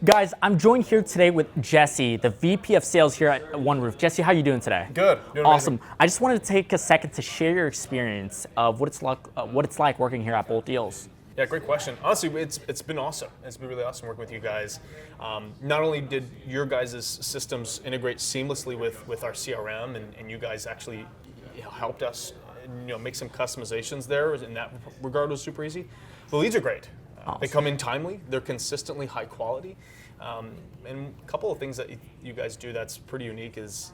Guys, I'm joined here today with Jesse, the VP of Sales here at One Roof. Jesse, how are you doing today? Good. Doing awesome. amazing. I just wanted to take a second to share your experience of what it's like working here at Bolt Deals. Yeah, great question. Honestly, it's been awesome. It's been really awesome working with you guys. Not only did your guys' systems integrate seamlessly with our CRM, and you guys actually helped us make some customizations there. In that regard, was super easy. The leads are great. Awesome. They come in timely. They're consistently high quality. And a couple of things that you guys do that's pretty unique is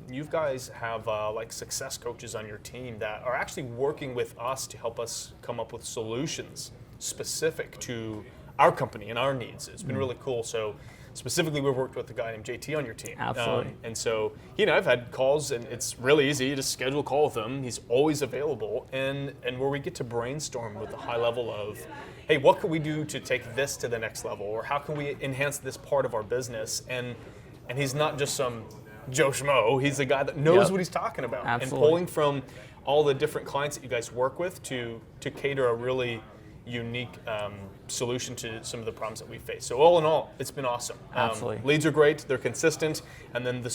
you guys have like success coaches on your team that are actually working with us to help us come up with solutions specific to our company and our needs. It's been really cool. So specifically, we've worked with a guy named JT on your team. Absolutely. And so I've had calls, and it's really easy. You just schedule a call with him. He's always available, and where we get to brainstorm with a high level of, hey, what can we do to take this to the next level, or how can we enhance this part of our business? And he's not just some Joe Schmo. He's the guy that knows what he's talking about. Absolutely. And pulling from all the different clients that you guys work with to cater a really unique solution to some of the problems that we face. So all in all, it's been awesome. Absolutely. Leads are great, they're consistent, and then the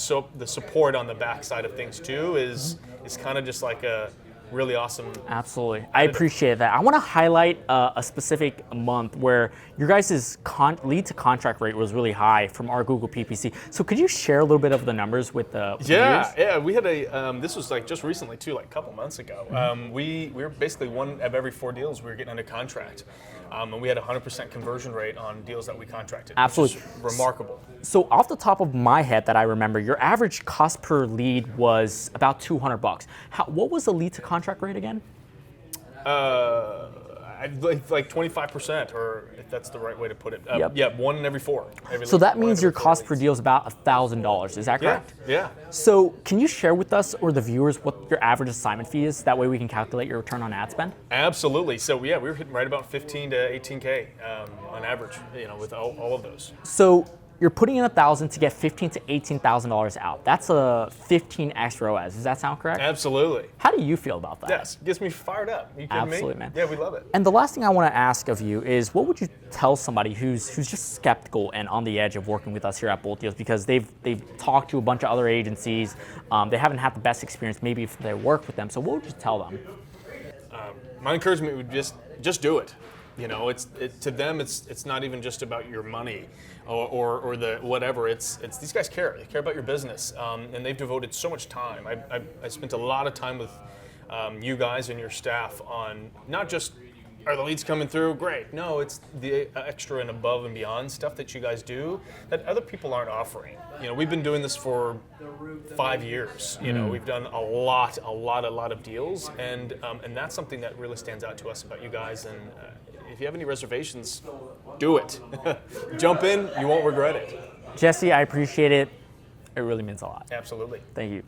support on the backside of things too is kind of just like a really awesome. Absolutely. I appreciate that. I want to highlight a specific month where your guys' lead to contract rate was really high from our Google PPC. So could you share a little bit of the numbers with the viewers? Yeah. We had this was like just recently too, like a couple months ago. We were basically one of every 4 deals we were getting under contract. And we had a 100% conversion rate on deals that we contracted. Absolutely. Which is remarkable. So off the top of my head that I remember, your average cost per lead was about $200. What was the lead to contract rate again? Like 25%, or if that's the right way to put it. Yep. Yeah, 1 in every 4. So that means your cost per deal is about $1,000. Is that correct? Yeah. So can you share with us or the viewers what your average assignment fee is? That way we can calculate your return on ad spend. Absolutely. So yeah, we were hitting right about 15 to 18K on average. With all of those. So you're putting in 1,000 to get $15,000 to $18,000 out. That's a 15x ROAS. Does that sound correct? Absolutely. How do you feel about that? Yes, gets me fired up. You kidding Absolutely, me? man. Yeah, we love it. And the last thing I want to ask of you is, what would you tell somebody who's just skeptical and on the edge of working with us here at Bolt Deals because they've talked to a bunch of other agencies, they haven't had the best experience maybe if they work with them. So what would you tell them? My encouragement would just do it. To them, it's not even just about your money or the whatever. It's these guys care. They care about your business, and they've devoted so much time. I spent a lot of time with you guys and your staff on not just are the leads coming through? Great. No, it's the extra and above and beyond stuff that you guys do that other people aren't offering. We've been doing this for 5 years. We've done a lot of deals, and that's something that really stands out to us about you guys. And if you have any reservations, do it. Jump in. You won't regret it. Jesse, I appreciate it. It really means a lot. Absolutely. Thank you.